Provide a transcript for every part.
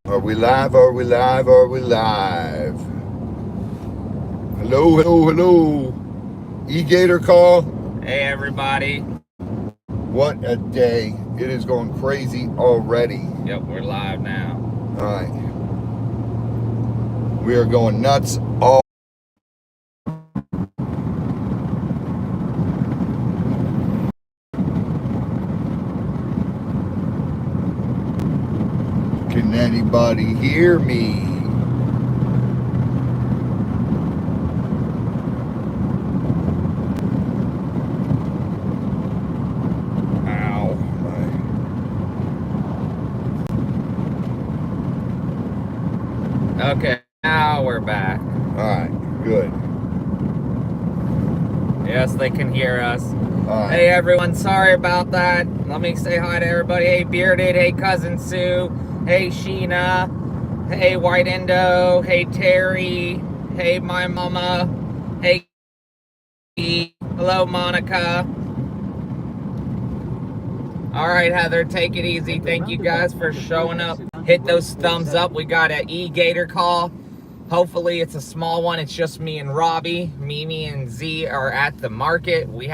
Are we live? Are we live? Are we live? Hello, hello, hello. E-GATOR call. Hey, everybody. What a day. It is going crazy already. Yep, we're live now. All right. We are going nuts all. Can anybody hear me? Ow. Okay, now we're back. All right, good. Yes, they can hear us. All right. Hey, everyone, sorry about that. Let me say hi to everybody. Hey, Bearded. Hey, Cousin Sue. Hey, Sheena. Hey, White Indo. Hey, Terry. Hey, my mama. Hey, hello, Monica. All right, Heather, take it easy. Thank you guys for showing up. Hit those thumbs up. We got an E-GATOR call. Hopefully it's a small one. It's just me and Robbie. Mimi and Z are at the market. We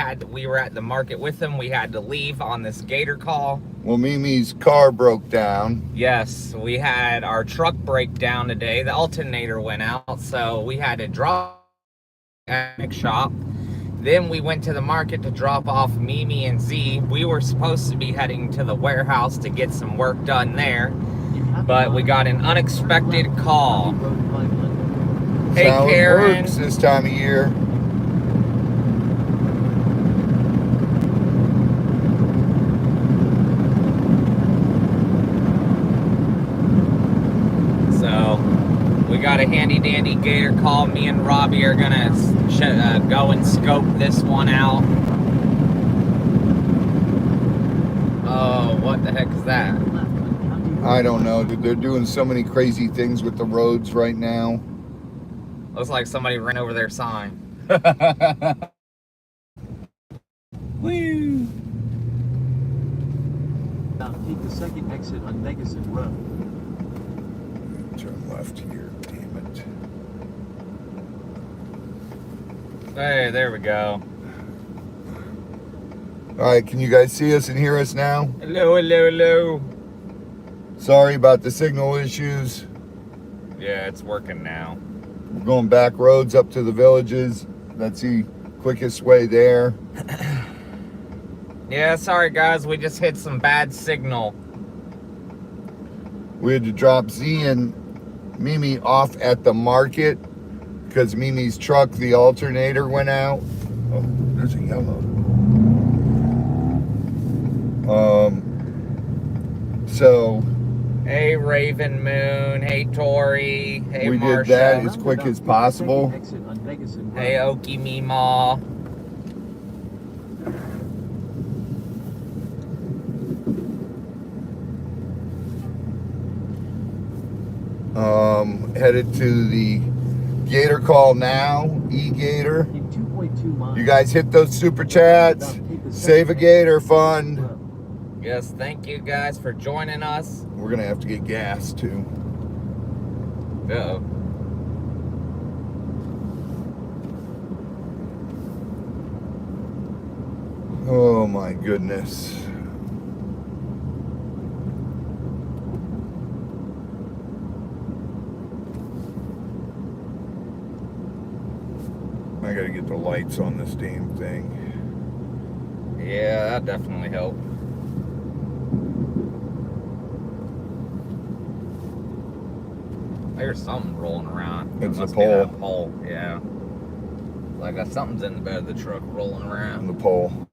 were at the market with them. We had to leave on this gator call. Well, Mimi's car broke down. Yes, we had our truck break down today. The alternator went out, so we had to drop at the shop. Then we went to the market to drop off Mimi and Z. We were supposed to be heading to the warehouse to get some work done there, but we got an unexpected call. Hey, That's how Karen. it works this time of year. So we got a handy dandy gator call. Me and Robbie are gonna go and scope this one out. Oh, what the heck is that? I don't know, dude. They're doing so many crazy things with the roads right now. Looks like somebody ran over their sign. Woo! Now take the second exit on Megason Road. Turn left here, damn it. Hey, there we go. All right, can you guys see us and hear us now? Hello, hello, hello. Sorry about the signal issues. Yeah, it's working now. We're going back roads up to the villages. That's the quickest way there. Yeah, sorry guys, we just hit some bad signal. We had to drop Z and Mimi off at the market because Mimi's truck, the alternator, went out. Oh, there's a yellow. So Hey, Raven Moon. Hey, Tori. Hey, we Marsha. did that as quick as possible. Hey, Okie Meemaw. Headed to the gator call now, E-GATOR. You guys hit those super chats. Save a gator fund. Yes, thank you guys for joining us. We're gonna have to get gas too. Uh-oh. Oh my goodness. I gotta get the lights on this damn thing. Yeah, that definitely helped. There's something rolling around. It's a Must be that pole. pole, yeah. Like something's in the bed of the truck rolling On around. the pole.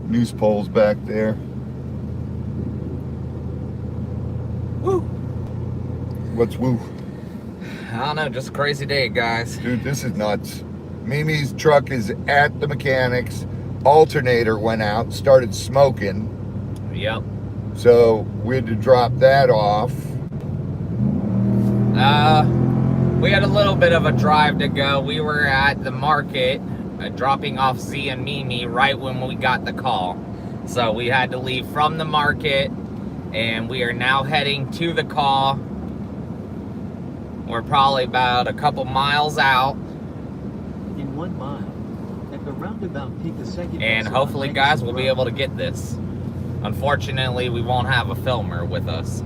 Noose pole's back there. Woo! What's woo? I don't know, just a crazy day, guys. Dude, this is nuts. Mimi's truck is at the mechanics. Alternator went out, started smoking. Yep. So we had to drop that off. We had a little bit of a drive to go. We were at the market dropping off Z and Mimi right when we got the call. So we had to leave from the market And we are now heading to the call. We're probably about a couple miles out. In 1 mile, at the roundabout, take the second And exit hopefully, on guys, Megason we'll be Road. able to get this. Unfortunately, we won't have a filmer with us.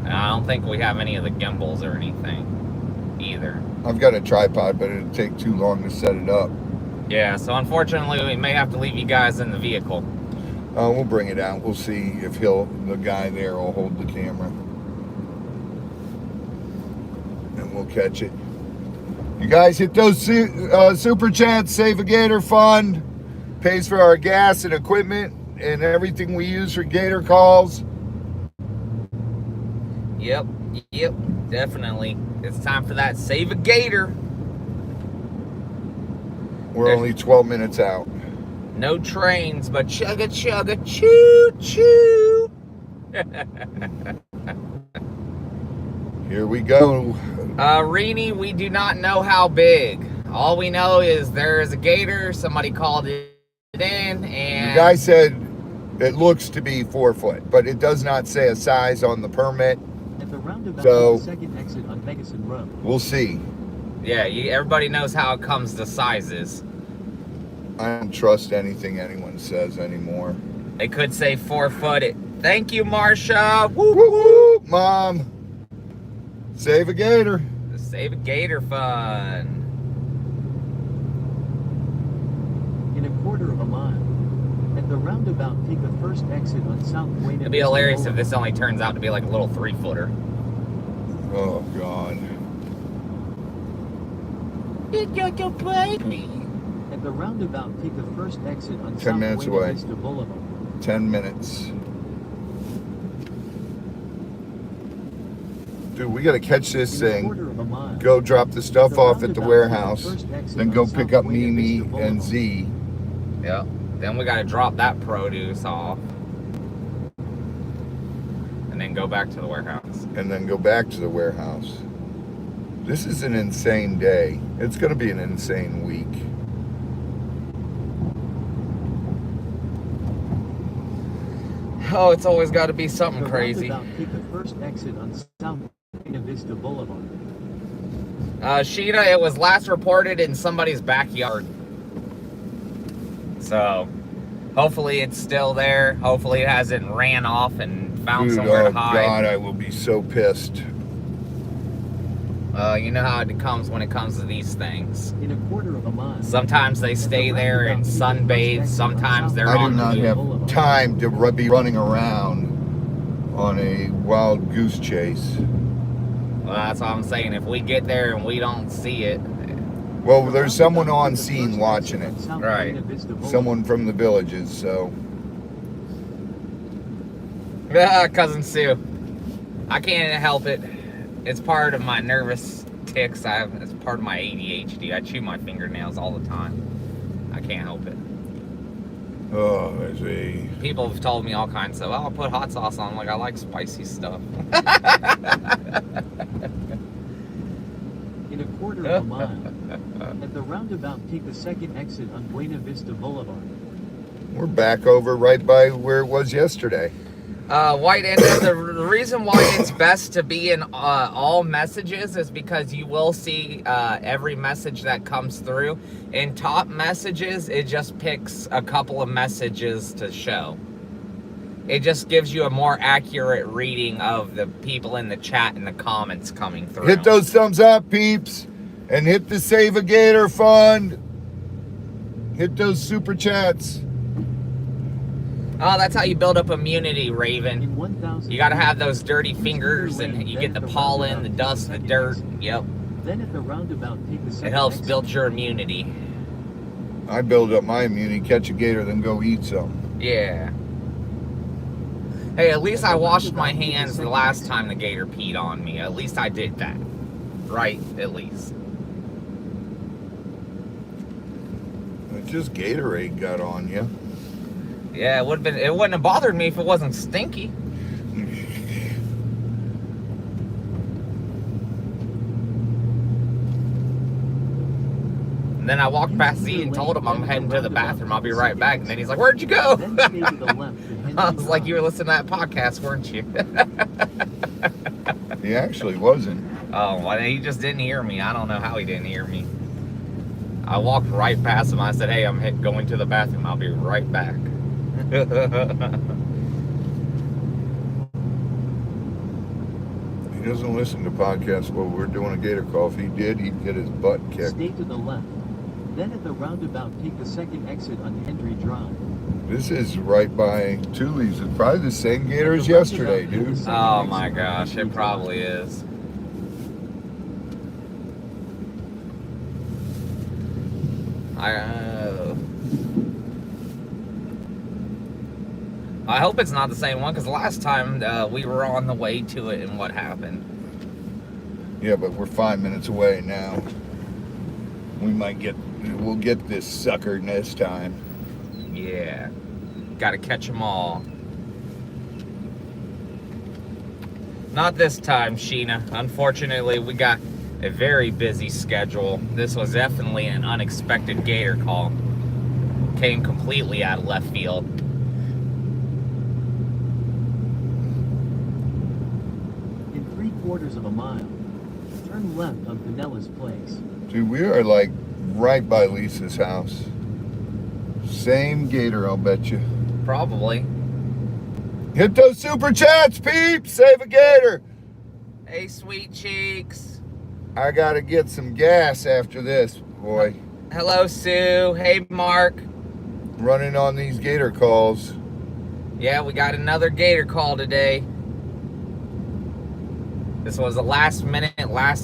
And I don't think we have any of the gimbals or anything either. I've got a tripod, but it'd take too long to set it up. Yeah, so unfortunately, we may have to leave you guys in the vehicle. We'll bring it out. We'll see if the guy there will hold the camera. And we'll catch it. You guys hit those super chats. Save a Gator Fund. Pays for our gas and equipment and everything we use for Gator calls. Yep, definitely. It's time for that Save a Gator. We're only 12 minutes out. No trains, but chugga chugga choo choo. Here we go. Rini, we do not know how big. All we know is there is a gator. Somebody called it in, and The guy said it looks to be 4 foot, but it does not say a size on the permit. At the roundabout, So- take the second exit on Megason Road. We'll see. yeah, everybody knows how it comes to sizes. I don't trust anything anyone says anymore. They could say 4 foot. Thank you, Marsha. Woo Woo woo, Mom. Save a Gator. The Save a Gator Fund. In a quarter of a mile, at the roundabout, take the first exit on South Buena It'd be Vista hilarious if Boulevard. this only turns out to be like a little 3-footer. Oh, God. At the roundabout, take the first exit on 10 South minutes Buena away. Vista Boulevard. 10 minutes. Dude, we got to catch this In a thing. quarter of a mile, Go drop the stuff The off at the roundabout, warehouse. take the first exit Then on go South pick up Buena Mimi Vista and Boulevard. Z. Yep. Then we got to drop that produce off. And then go back to the warehouse. And then go back to the warehouse. This is an insane day. It's going to be an insane week. Oh, it's always got to be At something the crazy. roundabout, take the first exit on South Buena Vista Boulevard. Sheena, it was last reported in somebody's backyard. So, hopefully it's still there. Hopefully it hasn't ran off and found Dude, somewhere oh to hide. God, I will be so pissed. You know how it comes when it comes to these things. In a quarter of a mile. Sometimes they stay there and sunbathe. Sometimes they're I do on the not move. have time to be running around on a wild goose chase. Well, that's what I'm saying. If we get there and we don't see it, Well, there's someone on scene watching it. Right. Someone from the villages, so. Cousin Sue, I can't help it. It's part of my nervous tics. It's part of my ADHD. I chew my fingernails all the time. I can't help it. Oh, there's a. People have told me all kinds of, I'll put hot sauce on. I'm like, I like spicy stuff. In a quarter of a mile. At the roundabout, take the second exit on Buena Vista Boulevard. We're back over right by where it was yesterday. White and the reason why it's best to be in all messages is because you will see every message that comes through. In top messages, it just picks a couple of messages to show. It just gives you a more accurate reading of the people in the chat and the comments coming through. Hit those thumbs up, peeps, and hit the Save a Gator Fund. Hit those super chats. Oh, that's how you build up immunity, Raven. In 1,000. You gotta have those dirty fingers, and you get the pollen, the dust, the dirt. Yep. Then at the roundabout, take the second It helps exit. build your immunity. I build up my immunity, catch a gator, then go eat some. Yeah. Hey, at least I washed my hands the last time the gator peed on me. At least I did that. Right? At least. It just Gatorade got on you. Yeah, it wouldn't have bothered me if it wasn't stinky. And then I walked past Z and told him I'm heading to the bathroom. I'll be right back. And then he's like, "Where'd you go?" Then stay to the left and head I was like, you were listening to that podcast, weren't you? He actually wasn't. Oh, well, he just didn't hear me. I don't know how he didn't hear me. I walked right past him. I said, hey, I'm going to the bathroom. I'll be right back. He doesn't listen to podcasts while we're doing a gator call. If he did, he'd get his butt kicked. Stay to the left. Then at the roundabout, take the second exit on Hendry Drive. This is right by Tully's. It's probably the same gator as yesterday, dude. Oh my gosh, it probably is. I hope it's not the same one, because last time we were on the way to it and what happened. Yeah, but we're 5 minutes away now. We'll get this sucker next time. Yeah. Gotta catch them all. Not this time, Sheena. Unfortunately, we got a very busy schedule. This was definitely an unexpected gator call. Came completely out of left field. In 3/4 of a mile, turn left on Pinella's Place. Dude, we are like right by Lisa's house. Same gator, I'll bet you. Probably. Hit those super chats, peeps! Save a gator! Hey, sweet cheeks. I gotta get some gas after this, boy. Hello, Sue. Hey, Mark. Running on these gator calls. Yeah, we got another gator call today. This was a last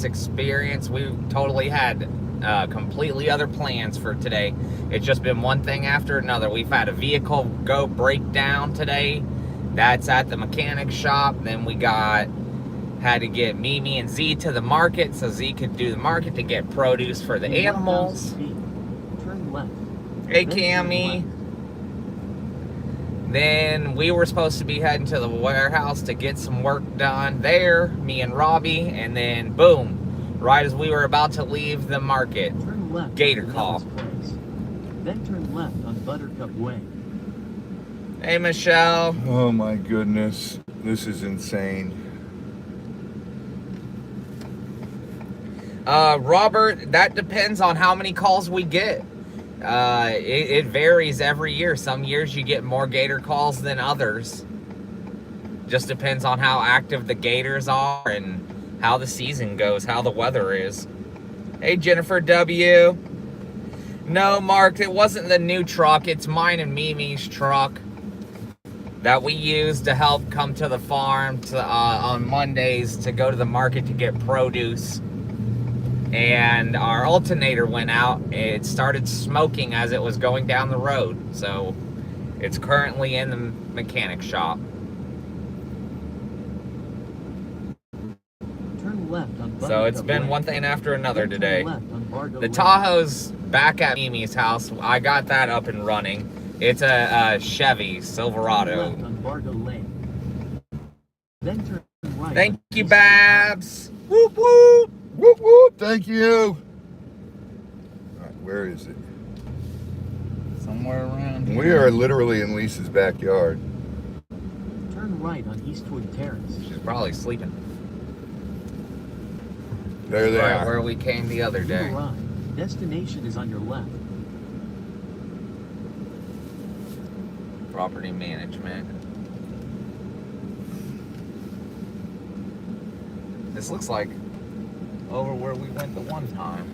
experience. We totally had completely other plans for today. It's just been one thing after another. We've had a vehicle go break down today. That's at the mechanic shop. Then we had to get Mimi and Z to the market so Z could do the market to get produce for the animals. Turn left. Hey, Cammy. Then we were supposed to be heading to the warehouse to get some work done there, me and Robbie, and then boom, right as we were about to leave the market, Turn left gator on call. Pinella's Place. Then turn left on Buttercup Way. Hey, Michelle. Oh my goodness. This is insane. Robert, that depends on how many calls we get. It varies every year. Some years you get more gator calls than others. Just depends on how active the gators are and how the season goes, how the weather is. Hey, Jennifer W. No, Mark, it wasn't the new truck. It's mine and Mimi's truck that we use to help come to the farm on Mondays to go to the market to get produce. And our alternator went out. It started smoking as it was going down the road. So it's currently in the mechanic shop. Turn left on Buttercup So it's been Way. one thing after another Then turn today. left on Bargo The Way. Tahoe's back at Mimi's house. I got that up and running. It's a Chevy Turn Silverado. left on Bargo Lane. Then turn right. Thank on you, East- Babs. Whoop, whoop. Whoop whoop, thank you. Alright, where is it? Somewhere around here. We are literally in Lisa's backyard. Turn right on Eastwood Terrace. She's probably sleeping. There they Right are. where we came the other You day. arrive. Destination is on your left. Property management. This looks like over where we went the one time.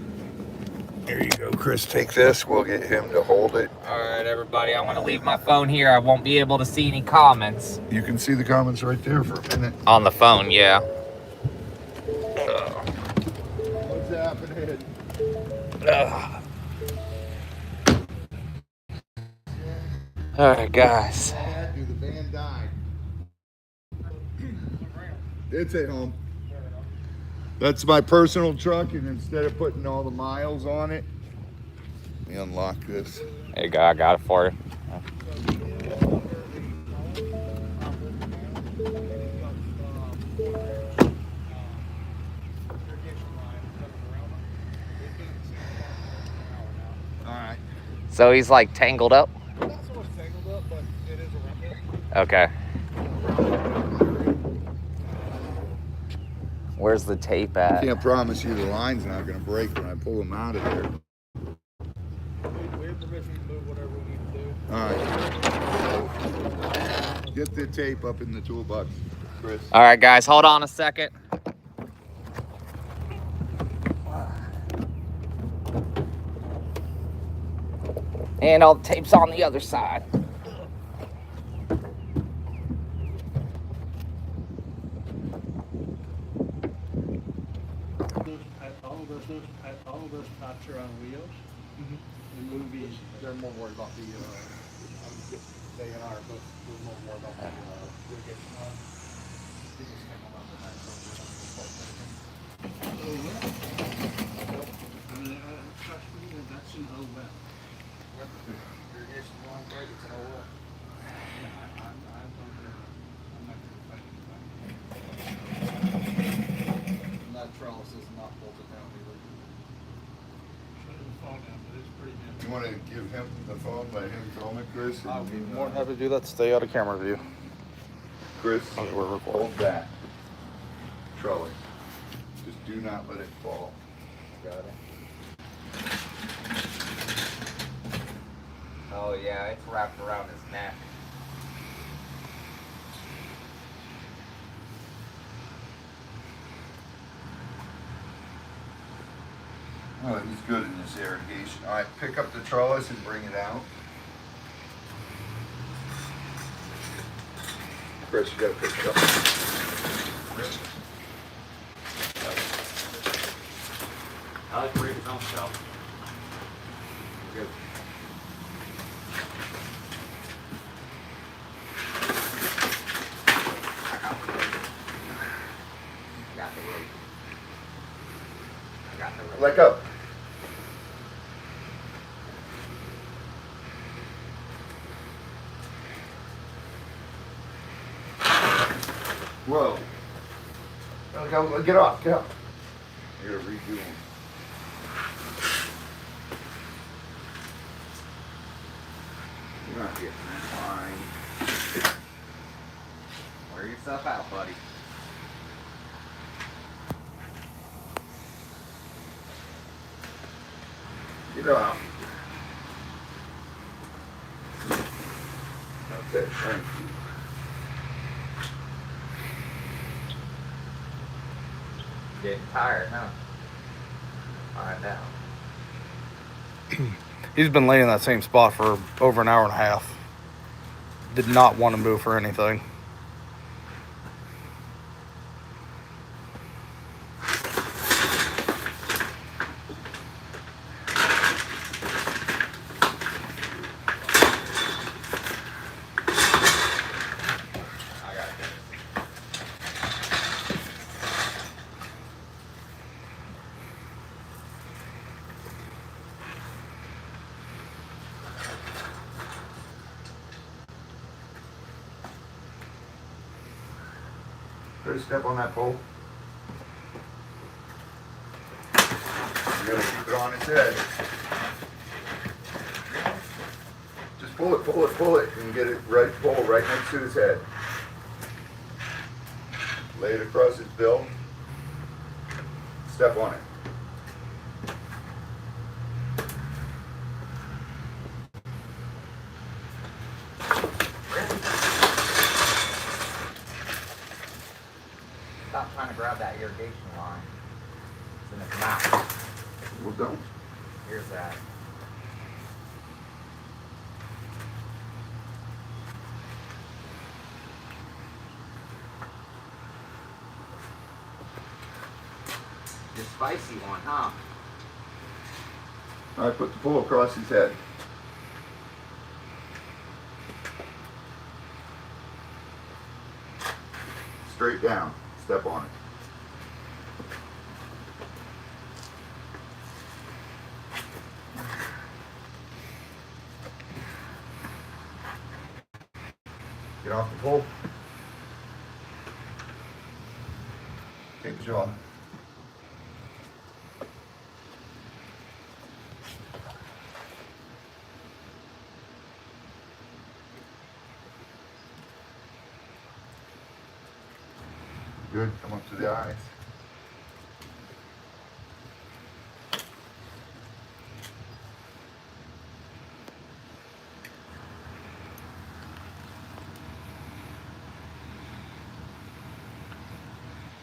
Here you go, Chris. Take this. We'll get him to hold it. All right, everybody. I'm gonna leave my phone here. I won't be able to see any comments You can see the comments right there for a minute. on the phone. Yeah. What's happening? All right, guys. The van died. It's at home. That's my personal truck, and instead of putting all the miles on it, let me unlock this. There you go. I got it for you. All right. So he's like tangled up. Not so much tangled up, but it is a rental. Okay. Where's the tape at? Can't promise you the line's not going to break when I pull them out of there. We have permission to move whatever we need to do. All right. Get the tape up in the toolbox, Chris. All right, guys, hold on a second. And all the tape's on the other side. All of those tops are on wheels. The movies, they're more worried about the, they and I are both, we're more worried about the, getting on. Oh, well. I mean, trust me, that's an oh well. Irrigation wrong way, it's an oh well. I'm not gonna fight anybody. And that trellis is not bolted down either. Shouldn't fall down, but it's pretty heavy. You want to give him the phone, let him film it, Chris? I'll be more than happy to do that. Stay out of camera view. Chris, We're recording. hold that trolley. Just do not let it fall. Got it. Oh yeah, it's wrapped around his neck. Oh, he's good in this irrigation. All right, pick up the trellis and bring it out. Chris, you gotta pick it up. I like to read his own stuff. Good. Got the rope. I got the rope. Let go. Whoa. Go, get off, get off. You gotta redo them. You're not getting that line. Wear yourself out, buddy. Get off. Okay, thank you. Getting tired, huh? Find out. He's been laying in that same spot for over an hour and a half. Did not want to move for anything. I got it. Chris, step on that pole. You gotta keep it on its head. Just pull it, and get it right, pole right next to his head. Lay it across his bill. Step on it. Stop trying to grab that irrigation line. It's in his mouth. Well, don't. Here's that. The spicy one, huh? All right, put the pole across his head. Straight down. Step on it. Get off the pole. Take the jaw. Good. Come up to the eyes.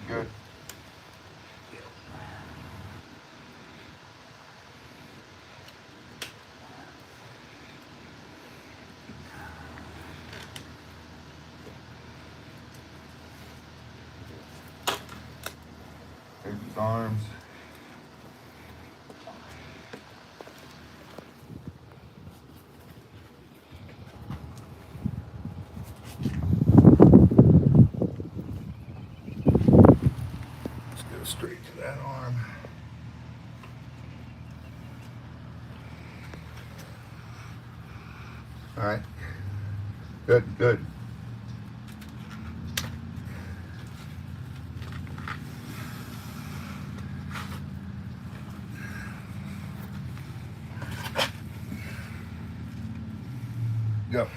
Good. There's his arms. Let's go straight to that arm. All right. Good, good. Go.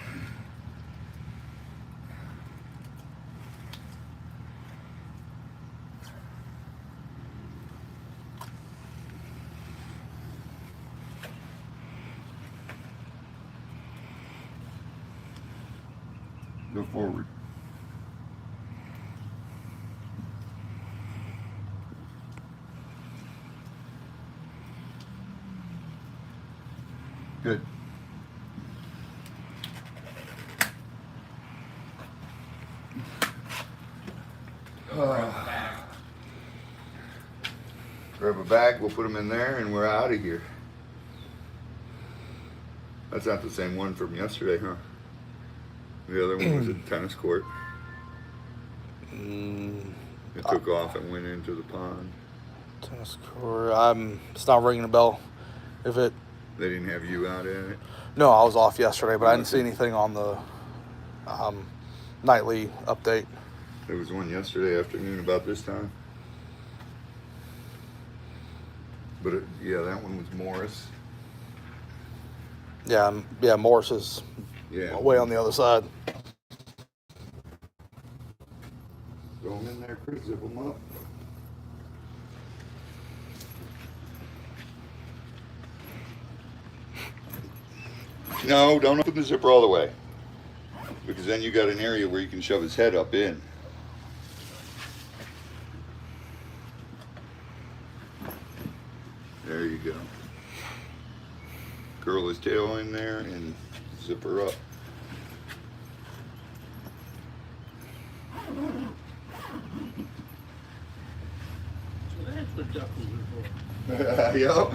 Go forward. Good. Grab a bag, we'll put them in there, and we're out of here. That's not the same one from yesterday, huh? The other one was at the tennis court. It took off and went into the pond. Tennis court. It's not ringing a bell. If it. They didn't have you out in it? No, I was off yesterday, but I didn't see anything on the nightly update. There was one yesterday afternoon about this time. But yeah, that one was Morris. Yeah, Morris is way on the other side. Throw them in there, Chris, zip them up. No, don't open the zipper all the way. Because then you got an area where you can shove his head up in. There you go. Curl his tail in there and zip her up. So that's what duffels are for. Yup.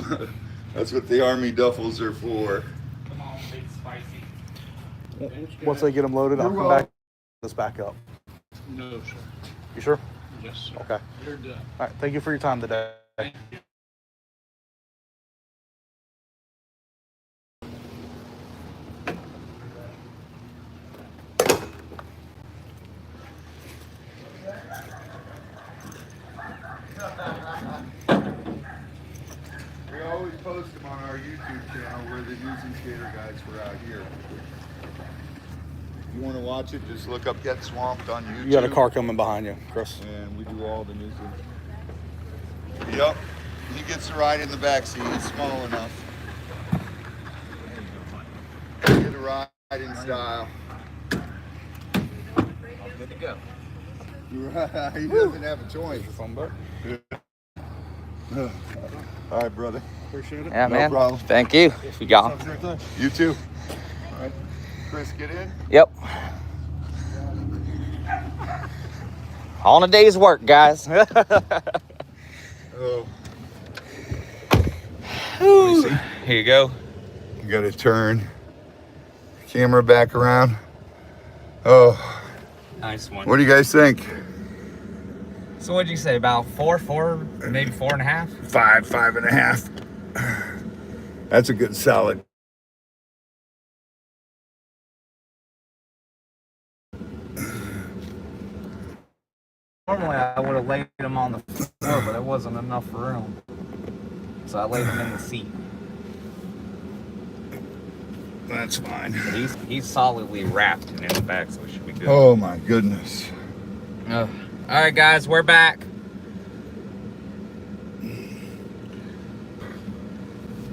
That's what the Army duffels are for. Come on, big spicy. Once they get them loaded, I'll come back. This back up. No, sir. You sure? Yes, sir. Okay. They're done. All right. Thank you for your time today. Thank you. We always post them on our YouTube channel where the using skater guides for out here. If you want to watch it, just look up Get Swamped on YouTube. You got a car coming behind you, Chris. And we do all the news. Yep. He gets to ride in the back seat. It's small enough. Get a ride in style. Good to go. Right. He doesn't have a choice. All right, brother. Appreciate it. Yeah, No man. problem. Thank you. You got Have a great day. You too. All right. Chris, get in. Yep. On a day's work, guys. Oh. Whew. Here you go. You got to turn the camera back around. Oh, Nice one. what do you guys think? So what'd you say? About four, maybe 4.5? 5.5. That's a good solid. Normally I would have laid him on the floor, but there wasn't enough room. So I laid him in the seat. That's fine. He's solidly wrapped and in the back, so it should be good. Oh my goodness. Ugh. All right, guys, we're back.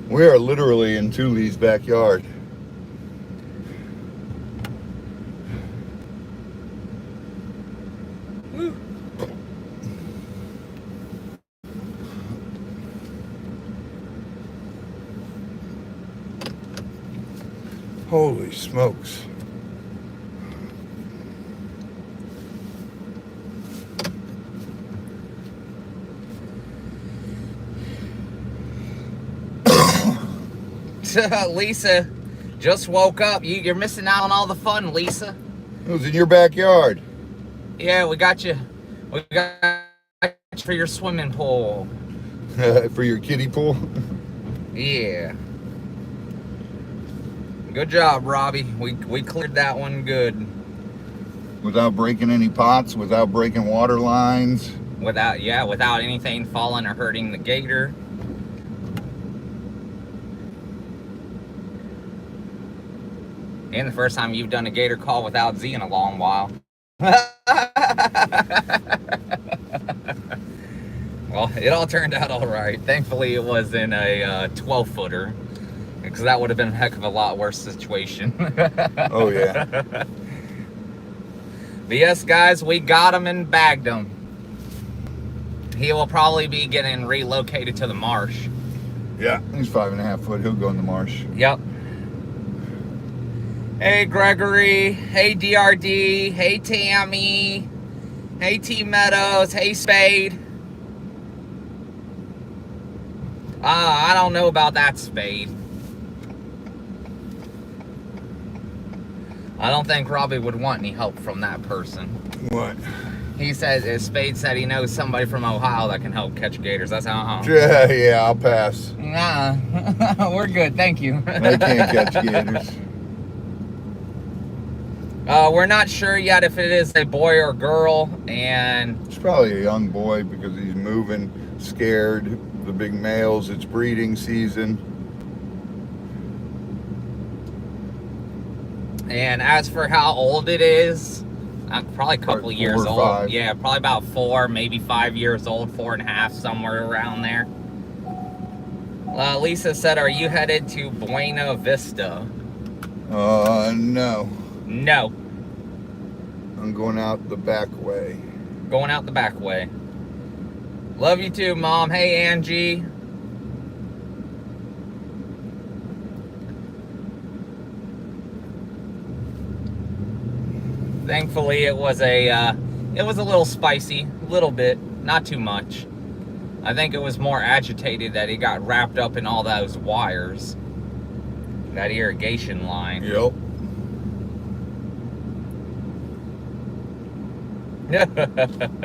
We are literally in Thule's backyard. Holy smokes. Lisa just woke up. You're missing out on all the fun, Lisa. It was in your backyard. Yeah, we got you. We got you for your swimming pool. For your kiddie pool. Yeah. Good job, Robbie. We cleared that one good. Without breaking any pots, without breaking water lines. Without anything falling or hurting the gator. And the first time you've done a gator call without Z in a long while. Well, it all turned out all right. Thankfully, it was in a 12-footer. Because that would have been a heck of a lot worse situation. Oh, yeah. But yes, guys, we got him and bagged him. He will probably be getting relocated to the marsh. Yeah, he's 5.5 foot. He'll go in the marsh. Yep. Hey, Gregory. Hey, DRD. Hey, Tammy. Hey, T Meadows. Hey, Spade. I don't know about that, Spade. I don't think Robbie would want any help from that person. What? He said, Spade said he knows somebody from Ohio that can help catch gators. That's how. Yeah, I'll pass. Nah, we're good, thank you. I can't catch gators. We're not sure yet if it is a boy or girl, and It's probably a young boy because he's moving, scared. The big males, it's breeding season. And as for how old it is, probably a couple Like years 4 or old. 5. Yeah, probably about 4, maybe 5 years old, 4.5, somewhere around there. Lisa said, are you headed to Buena Vista? No. No. I'm going out the back way. Going out the back way. Love you too, Mom. Hey, Angie. Thankfully, it was a little spicy, a little bit, not too much. I think it was more agitated that he got wrapped up in all those wires, that irrigation line. Yep.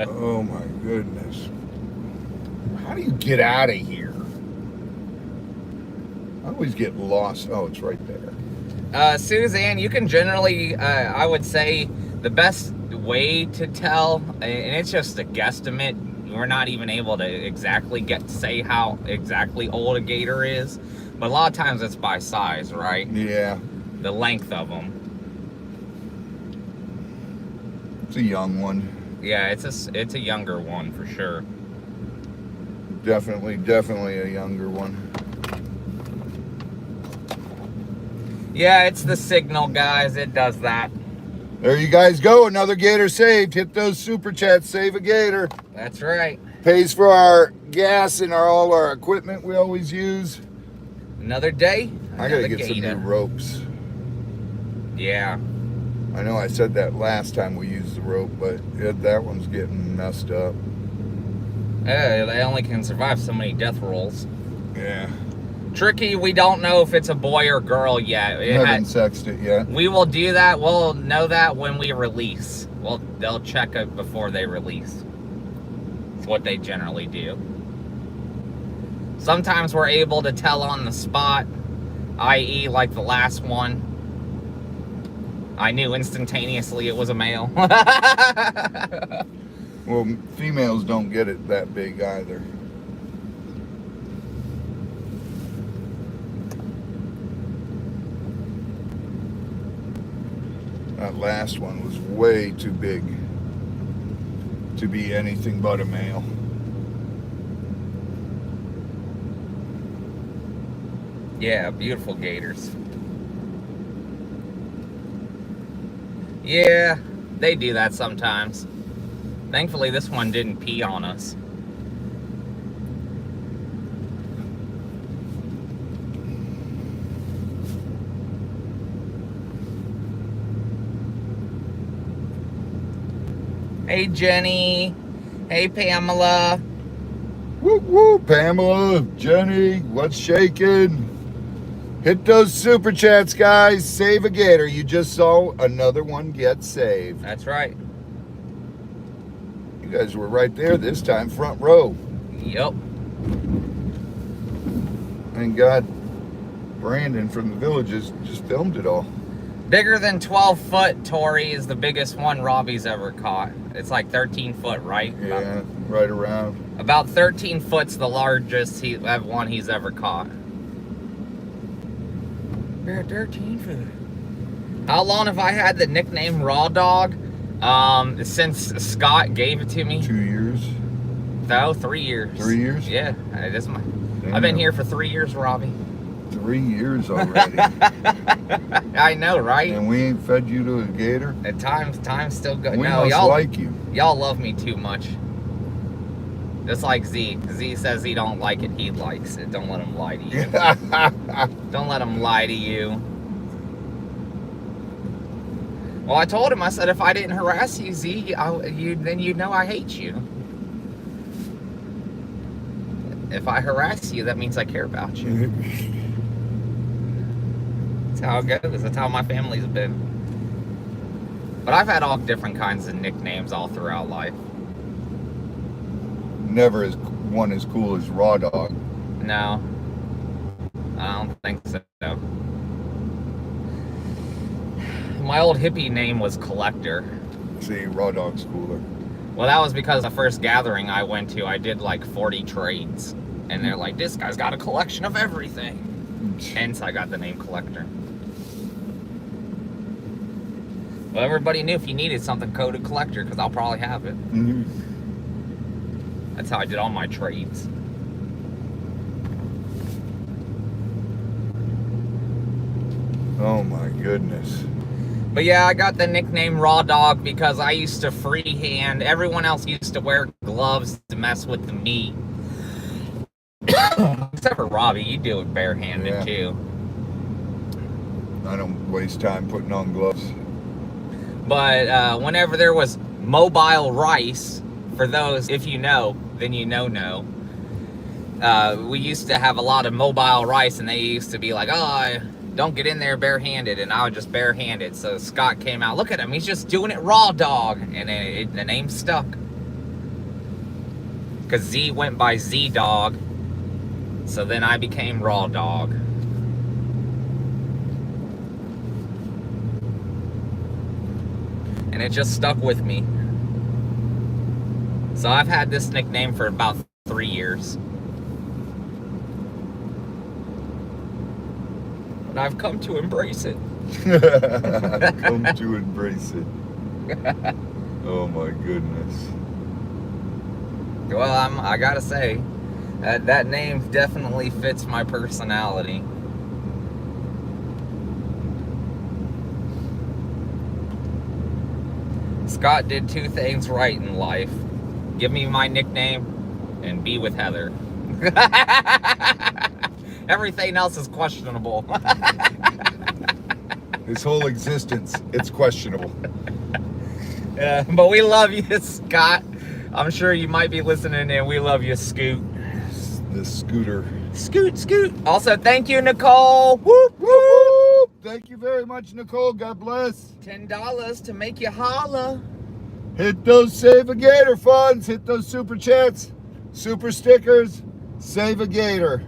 Oh my goodness. How do you get out of here? I always get lost. Oh, it's right there. Suzanne, you can generally, I would say, the best way to tell, and it's just a guesstimate, we're not even able to exactly say how exactly old a gator is, but a lot of times it's by size, right? Yeah. The length of them. It's a young one. Yeah, it's a younger one for sure. Definitely a younger one. Yeah, it's the signal, guys. It does that. There you guys go. Another gator saved. Hit those super chats. Save a gator. That's right. Pays for our gas and all our equipment we always use. Another day. I gotta another get some gator. new ropes. Yeah. I know I said that last time we used the rope, but that one's getting messed up. They only can survive so many death rolls. Yeah. Tricky, we don't know if it's a boy or girl yet. Haven't sexed it yet. We will do that. We'll know that when we release. They'll check it before they release. It's what they generally do. Sometimes we're able to tell on the spot, i.e. like the last one. I knew instantaneously it was a male. Well, females don't get it that big either. That last one was way too big to be anything but a male. Yeah, beautiful gators. Yeah, they do that sometimes. Thankfully, this one didn't pee on us. Hey, Jenny. Hey, Pamela. Woo woo, Pamela, Jenny, what's shaking? Hit those super chats, guys. Save a gator. You just saw another one get saved. That's right. You guys were right there this time, front row. Yep. Thank God Brandon from the Villages just filmed it all. Bigger than 12 foot, Tori, is the biggest one Robbie's ever caught. It's like 13 foot, right? Yeah, right around. About 13 foot's the largest one he's ever caught. You're 13 foot. How long have I had the nickname Raw Dog? Since Scott gave it to me. 2 years. No, 3 years. 3 years? Yeah, it is my. Damn. I've been here for 3 years, Robbie. 3 years already. I know, right? And we ain't fed you to a gator? At time's still good. We No, must like you. y'all love me too much. Just like Z. Z says he don't like it, he likes it. Don't let him lie to you. Don't let him lie to you. Well, I told him, I said, if I didn't harass you, Z, then you'd know I hate you. If I harass you, that means I care about you. That's how it goes. That's how my family's been. But I've had all different kinds of nicknames all throughout life. Never as one as cool as Raw Dog. No. I don't think so. My old hippie name was Collector. See, Raw Dog's cooler. Well, that was because the first gathering I went to, I did like 40 trades. And they're like, this guy's got a collection of everything. Hence, I got the name Collector. Well, everybody knew if you needed something, coded Collector, because I'll probably have it. Mm-hmm. That's how I did all my trades. Oh my goodness. But yeah, I got the nickname Raw Dog because I used to freehand. Everyone else used to wear gloves to mess with the meat. Except for Robbie, you do it barehanded Yeah. too. I don't waste time putting on gloves. But whenever there was mobile rice, for those, if you know, then you know. We used to have a lot of mobile rice, and they used to be like, oh, don't get in there barehanded, and I would just barehanded. So Scott came out, look at him, he's just doing it Raw Dog, and the name stuck. Because Z went by Z Dog, so then I became Raw Dog. And it just stuck with me. So I've had this nickname for about 3 years. And I've come to embrace it. Come to embrace it. Oh my goodness. Well, I gotta say, that name definitely fits my personality. Scott did 2 things right in life. Give me my nickname and be with Heather. Everything else is questionable. His whole existence, it's questionable. But we love you, Scott. I'm sure you might be listening in. We love you, Scoot. The scooter. Scoot. Also, thank you, Nicole. Whoop, whoop. Thank you very much, Nicole. God bless. $10 to make you holla. Hit those Save a Gator funds. Hit those super chats, super stickers. Save a Gator.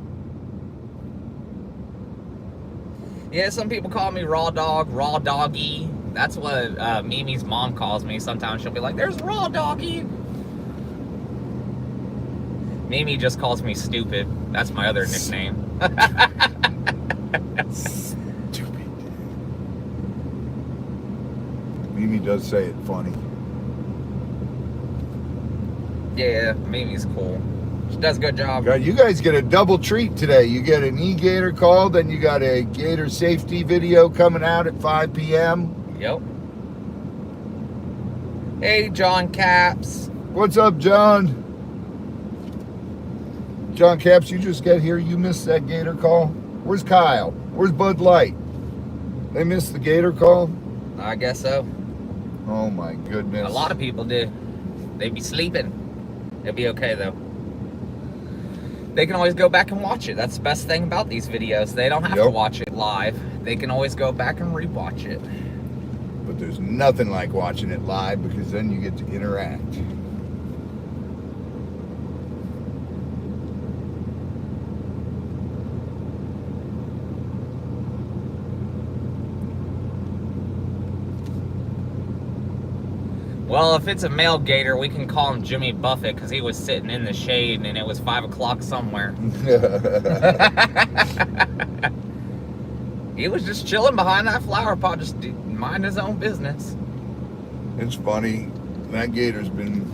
Yeah, some people call me Raw Dog, Raw Doggy. That's what Mimi's mom calls me. Sometimes she'll be like, there's Raw Doggy. Mimi just calls me Stupid. That's my other nickname. Stupid. Mimi does say it funny. Yeah, Mimi's cool. She does a good job. God, you guys get a double treat today. You get an E-GATOR call, then you got a gator safety video coming out at 5 p.m. Yep. Hey, John Caps. What's up, John? John Caps, you just got here. You missed that gator call. Where's Kyle? Where's Bud Light? They missed the gator call? I guess so. Oh my goodness. A lot of people do. They'd be sleeping. It'll be okay though. They can always go back and watch it. That's the best thing about these videos. They don't have to watch it live. They can always go back and rewatch it. But there's nothing like watching it live because then you get to interact. Well, if it's a male gator, we can call him Jimmy Buffett because he was sitting in the shade and it was 5 o'clock somewhere. He was just chilling behind that flower pot, just mind his own business. It's funny. That gator's been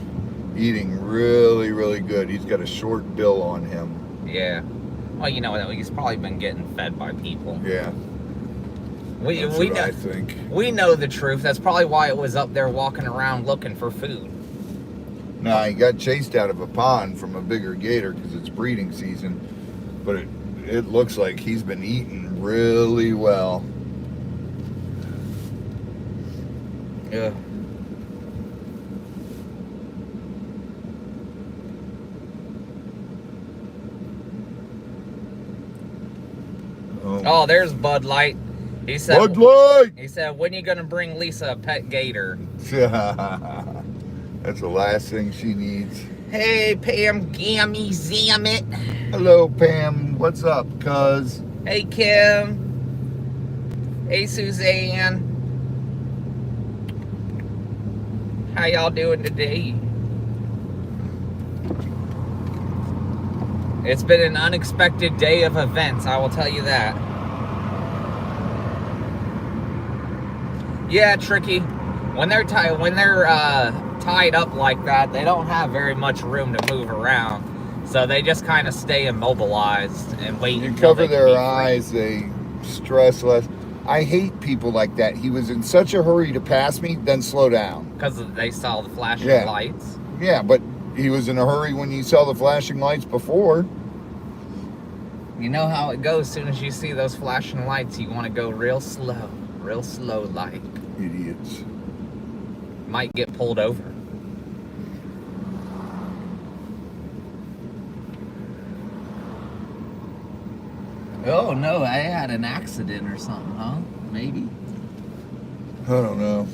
eating really, really good. He's got a short bill on him. Yeah. Well, you know, he's probably been getting fed by people. Yeah. We That's know, what I think. we know the truth. That's probably why it was up there walking around looking for food. No, he got chased out of a pond from a bigger gator because it's breeding season. But it looks like he's been eating really well. Yeah. Oh, there's Bud Light. He said, Bud Light! He said, when you gonna bring Lisa a pet gator? That's the last thing she needs. Hey, Pam Gammy Zammit. Hello, Pam. What's up, cuz? Hey, Kim. Hey, Suzanne. How y'all doing today? It's been an unexpected day of events, I will tell you that. Yeah, Tricky. When they're tied up like that, they don't have very much room to move around. So they just kind of stay immobilized and wait. You until cover they can their be free. eyes, they stress less. I hate people like that. He was in such a hurry to pass me, then slow down. Because they saw the flashing lights. Yeah, but he was in a hurry when you saw the flashing lights before. You know how it goes. As soon as you see those flashing lights, you want to go real slow like. Idiots. Might get pulled over. Oh no, I had an accident or something, huh? Maybe. I don't know.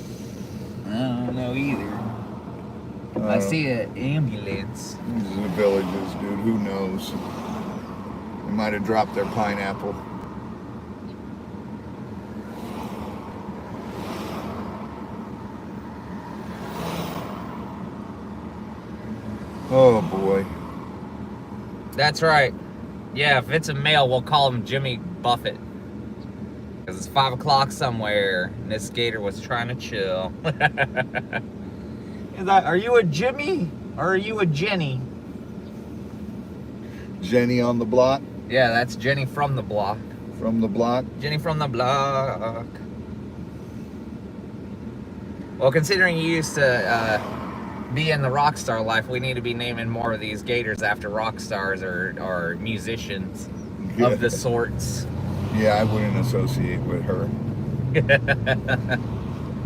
I don't know either. I see an ambulance. These are the villages, dude. Who knows? They might have dropped their pineapple. Oh boy. That's right. Yeah, if it's a male, we'll call him Jimmy Buffett. Because it's 5 o'clock somewhere, and this gator was trying to chill. Are you a Jimmy, or are you a Jenny? Jenny on the block? Yeah, that's Jenny from the block. From the block? Jenny from the block. Well, considering you used to be in the rock star life, we need to be naming more of these gators after rock stars or musicians of the sorts. Yeah, I wouldn't associate with her.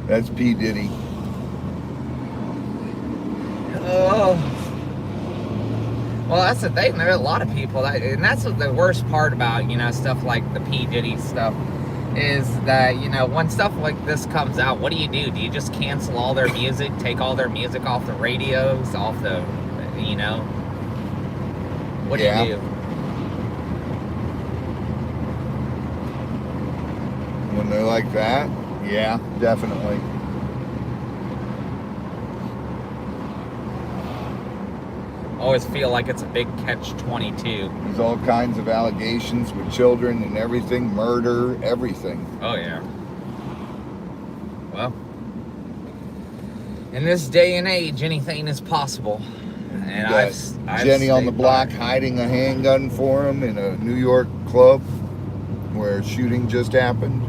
That's P. Diddy. Oh. Well, that's the thing. There are a lot of people, and that's the worst part about, you know, stuff like the P. Diddy stuff, is that, you know, when stuff like this comes out, what do? Do you just cancel all their music, take all their music off the radios, off the, you know? What do you do? When they're like that, yeah, definitely. I always feel like it's a big catch-22. There's all kinds of allegations with children and everything, murder, everything. Oh, yeah. Well, in this day and age, anything is possible. And Got I've Jenny on the stayed block by. hiding a handgun for him in a New York club where a shooting just happened.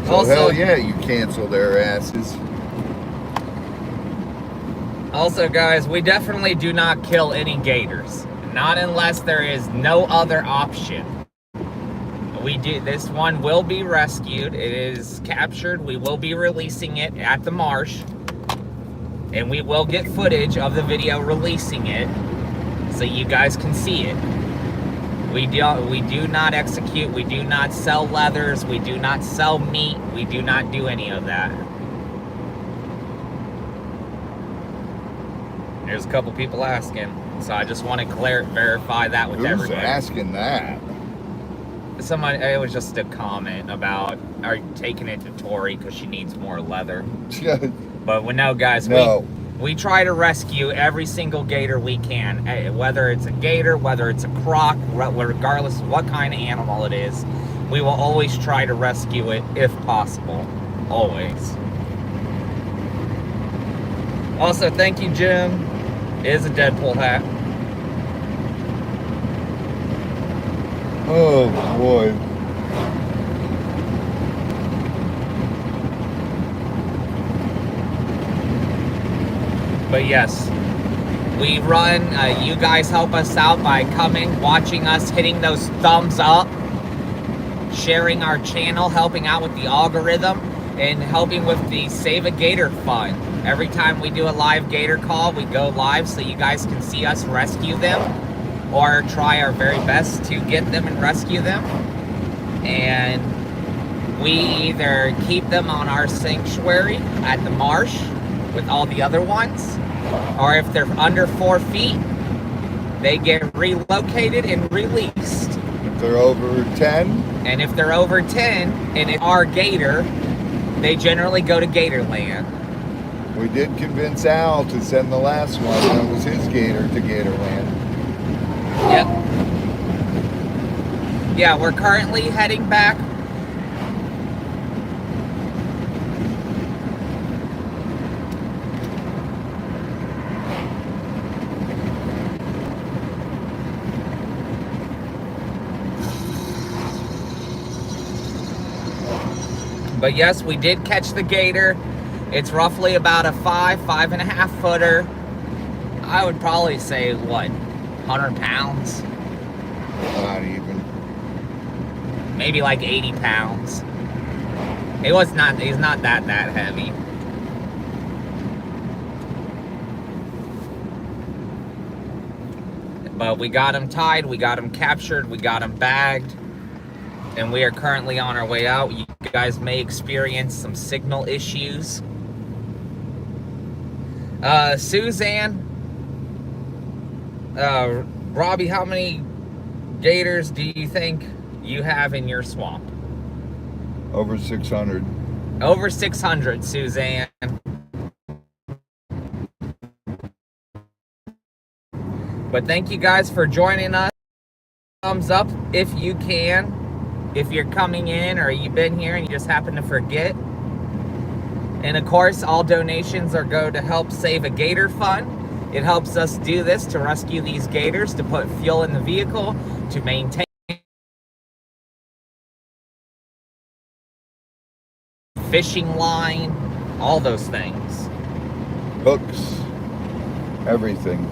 So Also- hell yeah, you cancel their asses. Also, guys, we definitely do not kill any gators. Not unless there is no other option. We do. This one will be rescued. It is captured. We will be releasing it at the marsh. And we will get footage of the video releasing it so you guys can see it. We do not execute. We do not sell leathers. We do not sell meat. We do not do any of that. There's a couple people asking, so I just want to verify that with Who's everybody. asking that? Somebody, it was just a comment about are you taking it to Tori because she needs more leather. But no, guys, No. we try to rescue every single gator we can, whether it's a gator, whether it's a croc, regardless of what kind of animal it is. We will always try to rescue it if possible, always. Also, thank you, Jim. It is a Deadpool hat. Oh boy. But yes, we run. You guys help us out by coming, watching us, hitting those thumbs up, sharing our channel, helping out with the algorithm, and helping with the Save a Gator Fund. Every time we do a live gator call, we go live so you guys can see us rescue them or try our very best to get them and rescue them. And we either keep them on our sanctuary at the marsh with all the other ones, or if they're under 4 feet, they get relocated and released. If they're over 10, And if they're over 10 and it's our gator, they generally go to Gatorland. we did convince Al to send the last one. That was his gator to Gatorland. Yep. Yeah, we're currently heading back. But yes, we did catch the gator. It's roughly about a 5.5 footer. I would probably say, what, 100 pounds? Not even. Maybe like 80 pounds. He's not that heavy. But we got him tied, we got him captured, we got him bagged. And we are currently on our way out. You guys may experience some signal issues. Suzanne, Robbie, how many gators do you think you have in your swamp? Over 600. Over 600, Suzanne. But thank you guys for joining us. Thumbs up if you can. If you're coming in or you've been here and you just happen to forget. And of course, all donations are go to help Save a Gator Fund. It helps us do this to rescue these gators, to put fuel in the vehicle, to maintain fishing line, all those things. Hooks. Everything.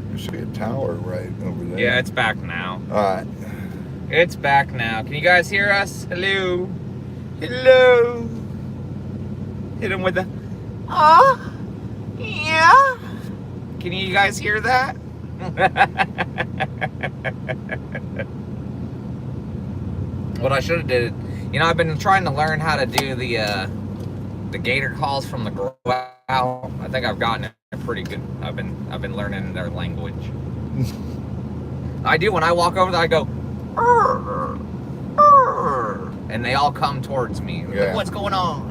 There's a tower right over there. Yeah, it's back now. Alright. It's back now. Can you guys hear us? Hello? Hello? Hit him with the, yeah? Can you guys hear that? What I should have did, you know, I've been trying to learn how to do the gator calls from the grow out. I think I've gotten it pretty good. I've been learning their language. I do. When I walk over there, I go, "Arr, arr," and they all come towards me. Yeah. Like, what's going on?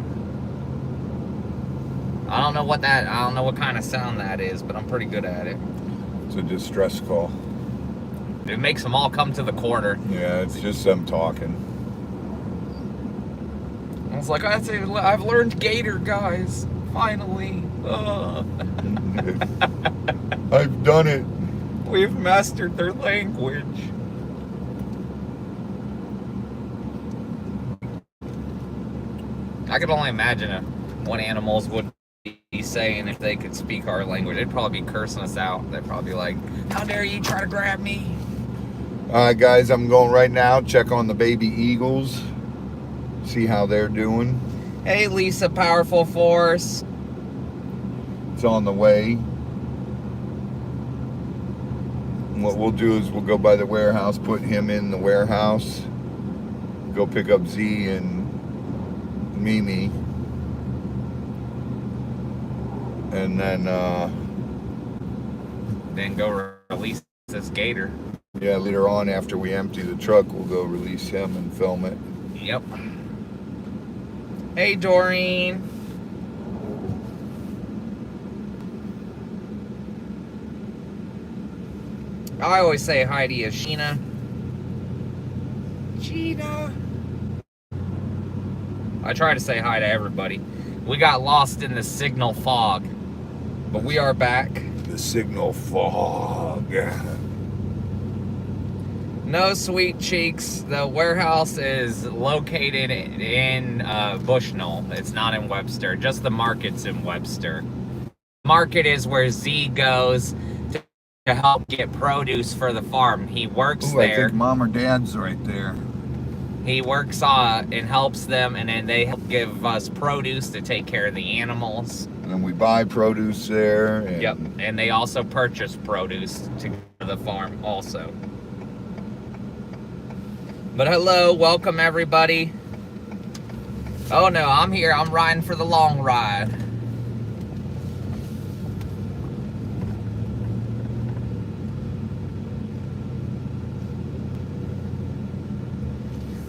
I don't know what kind of sound that is, but I'm pretty good at it. It's a distress call. It makes them all come to the corner. Yeah, it's just them talking. I was like, I've learned gator, guys. Finally. I've done it. We've mastered their language. I could only imagine what animals would be saying if they could speak our language. They'd probably be cursing us out. They'd probably be like, how dare you try to grab me? Alright guys, I'm going right now. Check on the baby eagles. See how they're doing. Hey Lisa, Powerful Force. It's on the way. And what we'll do is we'll go by the warehouse, put him in the warehouse, go pick up Z and Mimi, and then go release this gator. Yeah, later on after we empty the truck, we'll go release him and film it. Yep. Hey Doreen. I always say hi to you, Sheena. Sheena. I try to say hi to everybody. We got lost in the signal fog, but we are back. The signal fog. No, sweet cheeks. The warehouse is located in Bushnell. It's not in Webster. Just the market's in Webster. Market is where Z goes to help get produce for the farm. He works Ooh, I there. think Mom or Dad's right there. He works and helps them, and then they help give us produce to take care of the animals. And then we buy produce there. And Yep, and they also purchase produce to go to the farm also. But hello, welcome everybody. Oh no, I'm here. I'm riding for the long ride.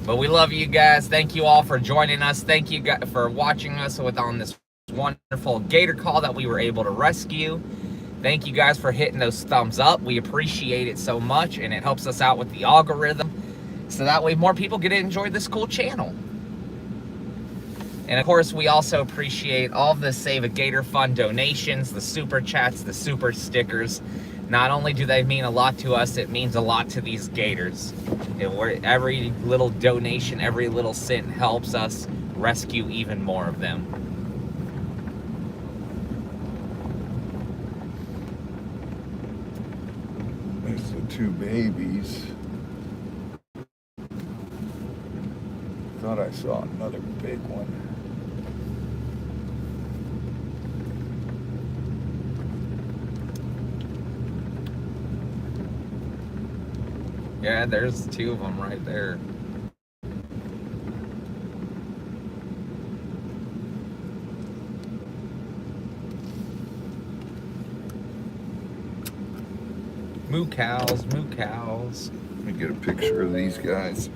But we love you guys. Thank you all for joining us. Thank you guys for watching us on this wonderful gator call that we were able to rescue. Thank you guys for hitting those thumbs up. We appreciate it so much, and it helps us out with the algorithm, so that way more people get to enjoy this cool channel. And of course, we also appreciate all the Save a Gator Fund donations, the super chats, the super stickers. Not only do they mean a lot to us, it means a lot to these gators. Every little donation, every little cent helps us rescue even more of them. There's the two babies. Thought I saw another big one. Yeah, there's two of them right there. Moo cows, moo cows. Let me get a picture of these guys.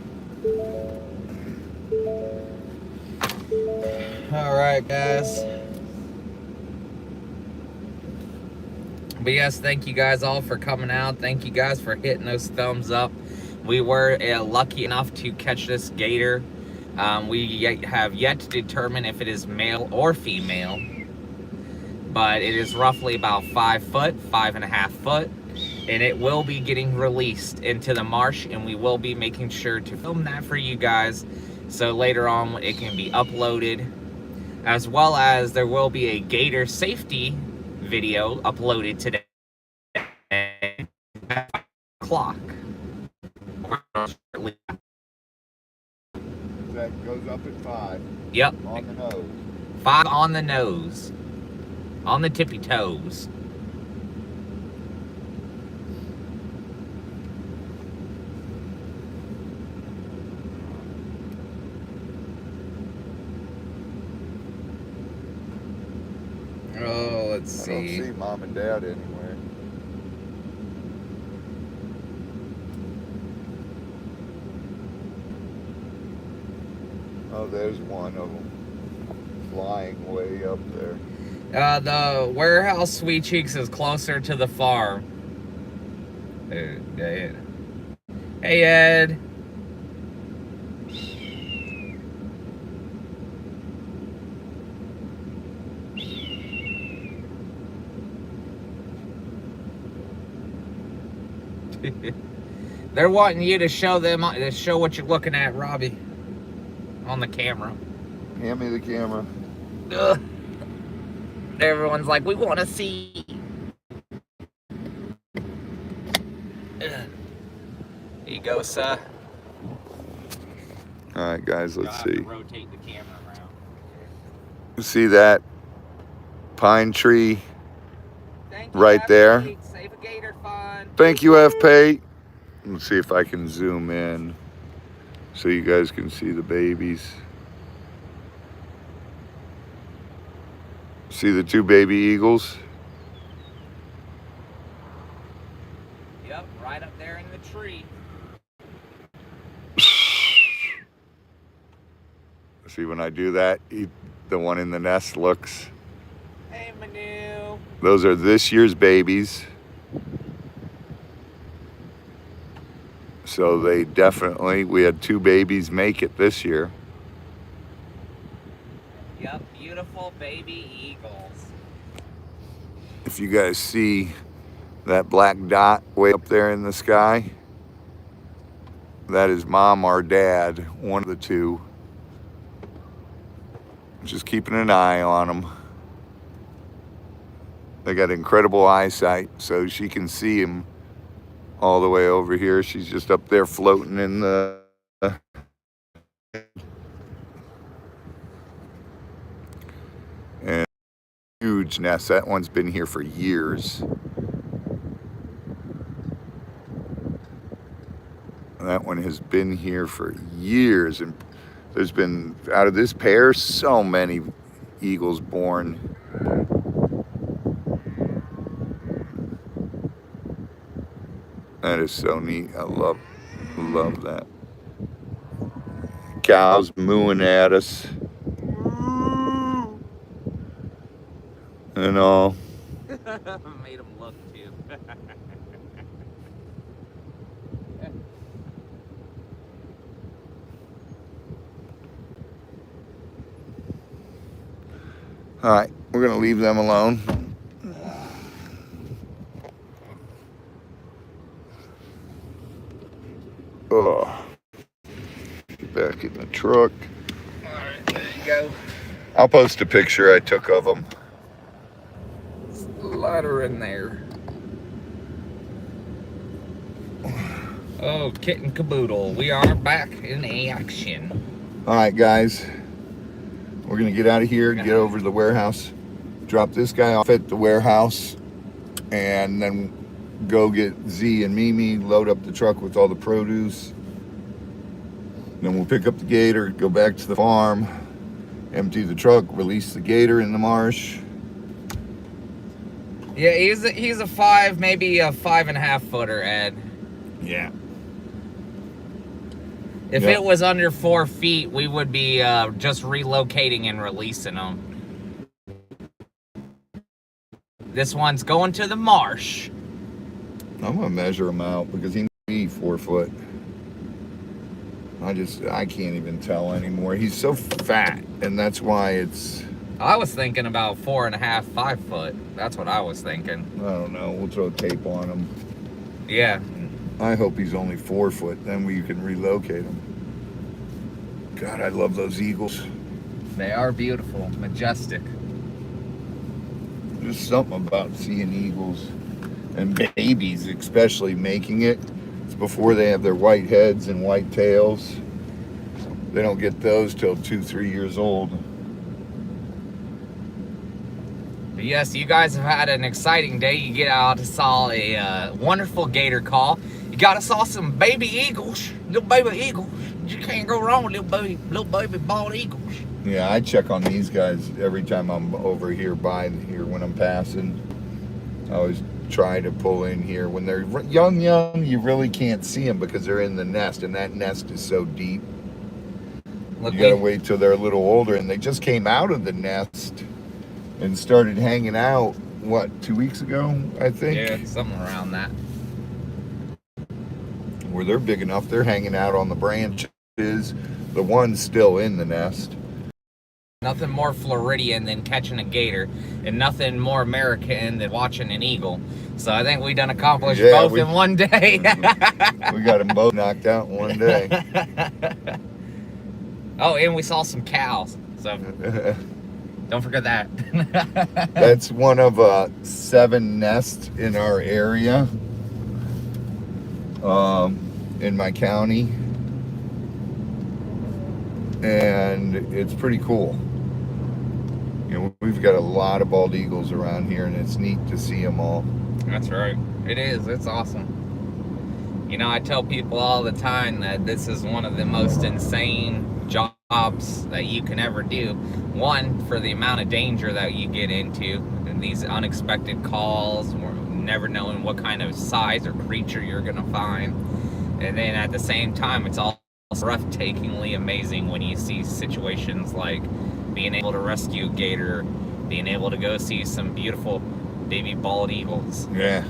All right, guys. But yes, thank you guys all for coming out. Thank you guys for hitting those thumbs up. We were lucky enough to catch this gator. We have yet to determine if it is male or female, but it is roughly about 5 foot, 5.5 foot, and it will be getting released into the marsh, and we will be making sure to film that for you guys, so later on it can be uploaded, as well as there will be a gator safety video uploaded today at 5 o'clock. That goes up at 5. Yep. On the nose. 5 on the nose. On the tippy toes. Oh, let's I don't see. see mom and dad anywhere. Oh, there's one of them flying way up there. The warehouse Sweet Cheeks is closer to the farm. Hey, Ed. They're wanting you to show them, to show what you're looking at, Robbie, on the camera. Hand me the camera. Ugh. Everyone's like, we want to see. There you go, sir. All right, guys, let's see. Rotate the camera around. You see that pine tree Thank you, right F. there? Pate. Save a gator fun. Thank you, F. Pate. Let's see if I can zoom in so you guys can see the babies. See the two baby eagles? Yep, right up there in the tree. See, when I do that, the one in the nest looks. Hey, Manu. Those are this year's babies. So they definitely, we had two babies make it this year. Yep, beautiful baby eagles. If you guys see that black dot way up there in the sky, that is mom or dad, one of the two. Just keeping an eye on them. They got incredible eyesight, so she can see him all the way over here. She's just up there floating in the... And huge nest. That one's been here for years. That one has been here for years, and there's been, out of this pair, so many eagles born. That is so neat. I love that. Cows mooing at us. And all. Made him look too. All right, we're gonna leave them alone. Oh, get back in the truck. All right, there you go. I'll post a picture I took of them. Ladder in there. Oh, kit and caboodle. We are back in action. All right, guys. We're gonna get out of here, get over to the warehouse, drop this guy off at the warehouse, and then go get Z and Mimi, load up the truck with all the produce. Then we'll pick up the gator, go back to the farm, empty the truck, release the gator in the marsh. Yeah, he's a 5, maybe a 5.5 footer, Ed. Yeah. If Yeah. it was under 4 feet, we would be just relocating and releasing them. This one's going to the marsh. I'm gonna measure him out because he can be 4 foot. I can't even tell anymore. He's so fat, and that's why it's... I was thinking about 4.5, 5 foot. That's what I was thinking. I don't know. We'll throw tape on him. Yeah. I hope he's only 4 foot. Then you can relocate him. God, I love those eagles. They are beautiful, majestic. There's something about seeing eagles and babies, especially making it. It's before they have their white heads and white tails. They don't get those till 2-3 years old. But yes, you guys have had an exciting day. You get out to saw a wonderful gator call. You got to saw some baby eagles, little baby eagles. You can't go wrong with little baby bald eagles. Yeah, I check on these guys every time I'm over here by here when I'm passing. I always try to pull in here. When they're young, you really can't see them because they're in the nest, and that nest is so deep. Look, You gotta wait till they're a little older, and they just came out of the nest and started hanging out, what, 2 weeks ago, I think? Yeah, something around that. Where they're big enough, they're hanging out on the branches. The one's still in the nest. Nothing more Floridian than catching a gator, and nothing more American than watching an eagle. So I think we done accomplished both in one day. We got them both knocked out in one day. Oh, and we saw some cows. So don't forget that. That's one of 7 nests in our area, in my county, and it's pretty cool. You know, we've got a lot of bald eagles around here, and it's neat to see them all. That's right. It is. It's awesome. You know, I tell people all the time that this is one of the most insane jobs that you can ever do. One, for the amount of danger that you get into, and these unexpected calls, or never knowing what kind of size or creature you're going to find. And then at the same time, it's also breathtakingly amazing when you see situations like being able to rescue a gator, being able to go see some beautiful baby bald eagles. Yeah.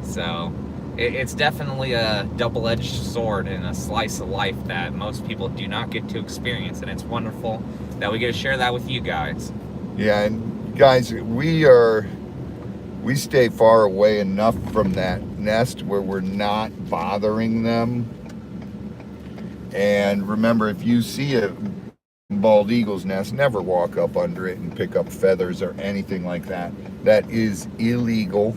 So it's definitely a double-edged sword and a slice of life that most people do not get to experience, and it's wonderful that we get to share that with you guys. Yeah, and guys, we stay far away enough from that nest where we're not bothering them. And remember, if you see a bald eagle's nest, never walk up under it and pick up feathers or anything like that. That is illegal,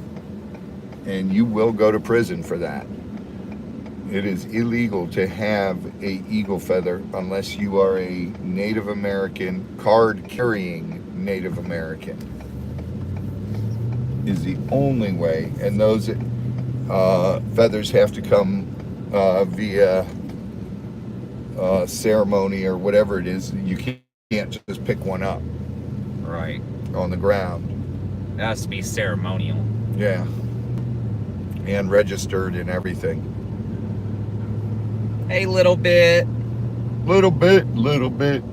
and you will go to prison for that. It is illegal to have a eagle feather unless you are a Native American, card-carrying Native American. Is the only way, and those feathers have to come via ceremony or whatever it is. You can't just pick one up Right. on the ground. It has to be ceremonial. Yeah, and registered and everything. Hey, little bit. Little bit.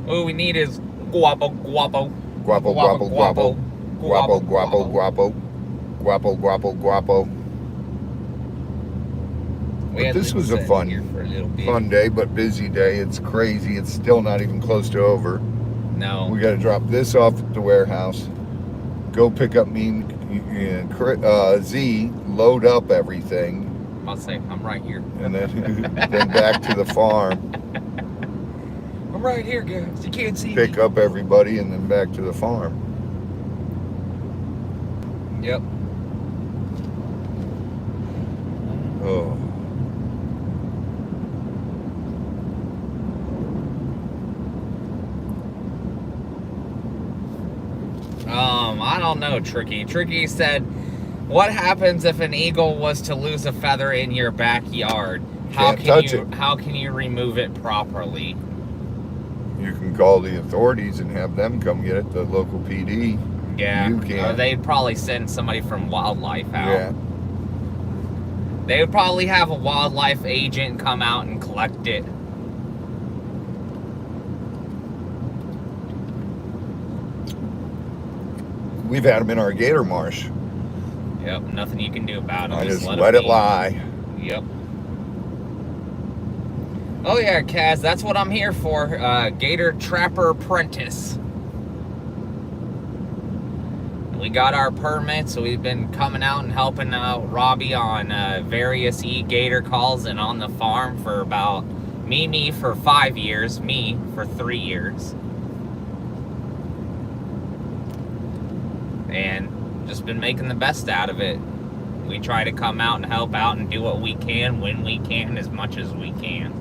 All we need is guapo, guapo. Guapo, guapo, guapo. Guapo, guapo, guapo. Guapo, guapo, guapo. But this was a fun day, but busy day. It's crazy. It's still not even close to over. No. We got to drop this off at the warehouse. Go pick up me and Z, load up everything. I'll say, I'm right here. And then, then back to the farm. I'm right here, guys. You can't see Pick me. up everybody and then back to the farm. Yep. Oh. I don't know, Tricky. Tricky said, what happens if an eagle was to lose a feather in your backyard? How can you remove it properly? You can call the authorities and have them come get it, the local PD. Yeah. You can. Or they'd probably send somebody from wildlife out. Yeah. They would probably have a wildlife agent come out and collect it. We've had them in our gator marsh. Yep, nothing you can do about it. I just let it lie. Yep. Oh yeah, Kaz, that's what I'm here for. Gator Trapper Apprentice. We got our permits, so we've been coming out and helping out Robbie on various E-Gator calls and on the farm for about me for 5 years, me for 3 years. And just been making the best out of it. We try to come out and help out and do what we can when we can, as much as we can.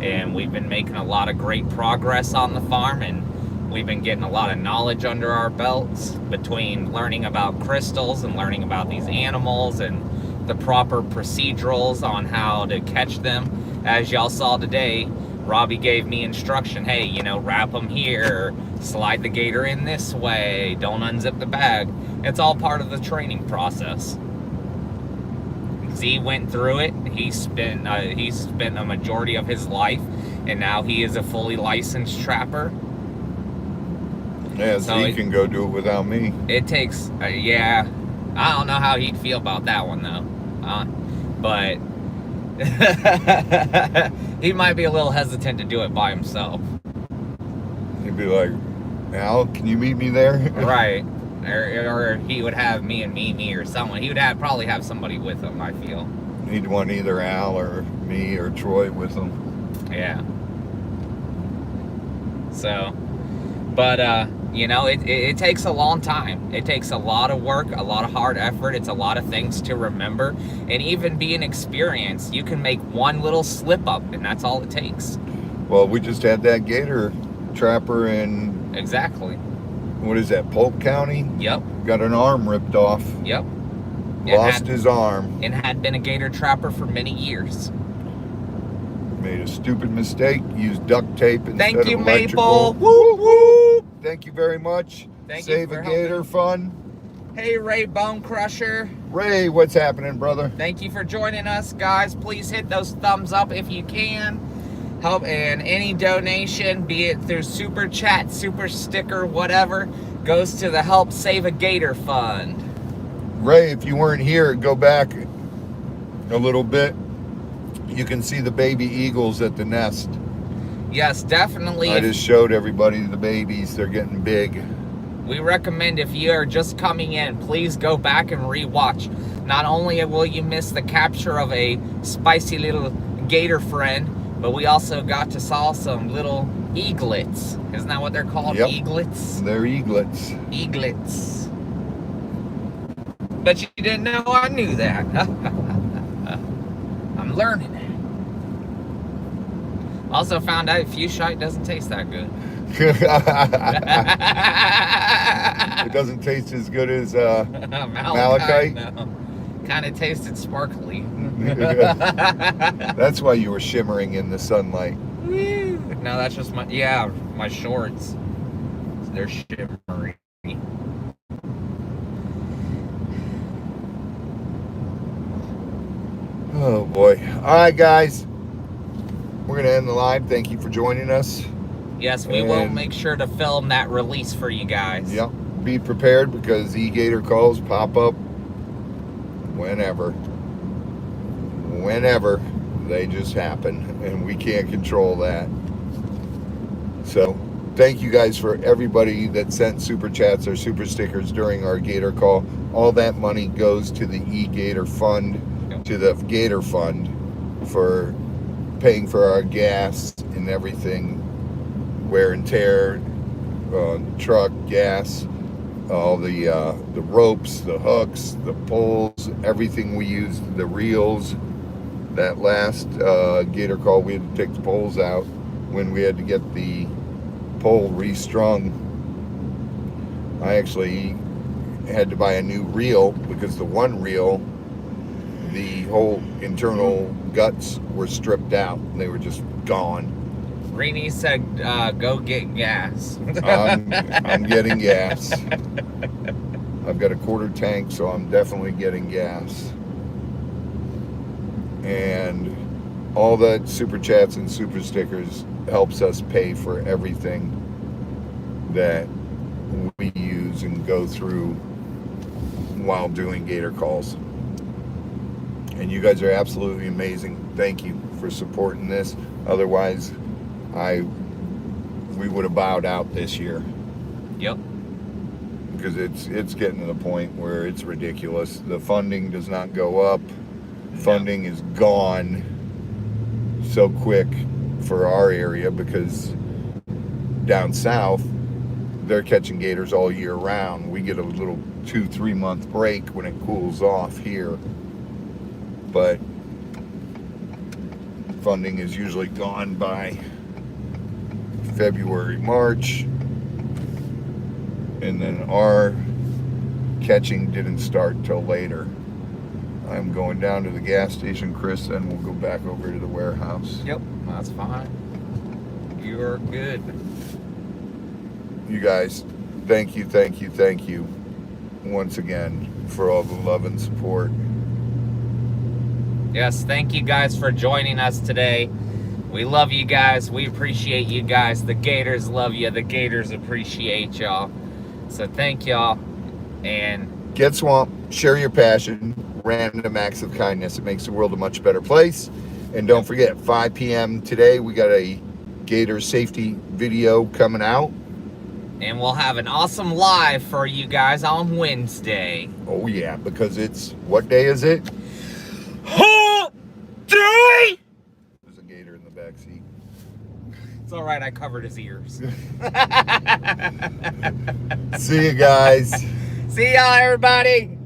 And we've been making a lot of great progress on the farm, and we've been getting a lot of knowledge under our belts between learning about crystals and learning about these animals and the proper procedurals on how to catch them. As y'all saw today, Robbie gave me instruction, hey, you know, wrap them here, slide the gator in this way, don't unzip the bag. It's all part of the training process. Z went through it. He spent a majority of his life, and now he is a fully licensed trapper. Yeah, So Z can go do it without me. It takes, yeah, I don't know how he'd feel about that one though, but he might be a little hesitant to do it by himself. He'd be like, Al, can you meet me there? Right. Or he would have me and Mimi or someone. He would probably have somebody with him, I feel. He'd want either Al or me or Troy with him. Yeah. So, but, you know, it takes a long time. It takes a lot of work, a lot of hard effort. It's a lot of things to remember. And even being experienced, you can make one little slip up, and that's all it takes. Well, we just had that gator trapper in, Exactly. what is that, Polk County? Yep. Got an arm ripped off. Yep. Lost his arm. And had been a gator trapper for many years. Made a stupid mistake. Used duct tape instead Thank of you, electrical. Maple. Woo woo. Thank you very much. Thank you Save for a Gator Fund. Hey, Ray Bone Crusher. Ray, what's happening, brother? Thank you for joining us, guys. Please hit those thumbs up if you can. Help, and any donation, be it through super chat, super sticker, whatever, goes to the Help Save a Gator Fund. Ray, if you weren't here, go back a little bit. You can see the baby eagles at the nest. Yes, definitely. I just showed everybody the babies. They're getting big. We recommend, if you are just coming in, please go back and rewatch. Not only will you miss the capture of a spicy little gator friend, but we also got to saw some little eaglets. Isn't that what they're called? Yep. Eaglets? They're eaglets. Eaglets. But you didn't know I knew that. I'm learning. Also found out Fuchsite doesn't taste that good. It doesn't taste as good as malachite. No. Kind of tasted sparkly. That's why you were shimmering in the sunlight. No, that's just my shorts. They're shimmery. Oh boy. All right, guys. We're going to end the live. Thank you for joining us. Yes, we will make sure to film that release for you guys. Yep. Be prepared because E-GATOR calls pop up whenever. Whenever. They just happen. And we can't control that. So, thank you guys for everybody that sent super chats or super stickers during our Gator call. All that money goes to the E-GATOR Fund, to the Gator Fund for paying for our gas and everything, wear and tear, truck, gas, all the ropes, the hooks, the poles, everything we used, the reels. That last Gator call, we had to take the poles out when we had to get the pole restrung. I actually had to buy a new reel because the one reel, the whole internal guts were stripped out. They were just gone. Rini said, go get gas. I'm getting gas. I've got a quarter tank, so I'm definitely getting gas. And all that super chats and super stickers helps us pay for everything that we use and go through while doing Gator calls. And you guys are absolutely amazing. Thank you for supporting this. Otherwise, we would have bowed out this year. Yep. Because it's getting to the point where it's ridiculous. The funding does not go up. Funding is gone so quick for our area because down south they're catching gators all year round. We get a little 2-3 month break when it cools off here, but funding is usually gone by February, March, and then our catching didn't start till later. I'm going down to the gas station, Chris, and we'll go back over to the warehouse. Yep, that's fine. You're good. You guys, thank you once again for all the love and support. Yes, thank you guys for joining us today. We love you guys. We appreciate you guys. The Gators love you. The Gators appreciate y'all. So thank y'all. And Get swamped, share your passion, random acts of kindness. It makes the world a much better place. And don't forget, 5 p.m. today, we got a Gator safety video coming out. and we'll have an awesome live for you guys on Wednesday. Oh yeah, because it's, what day is it? Hump Day! There's a gator in the back seat. It's all right, I covered his ears. See you guys. See y'all, everybody.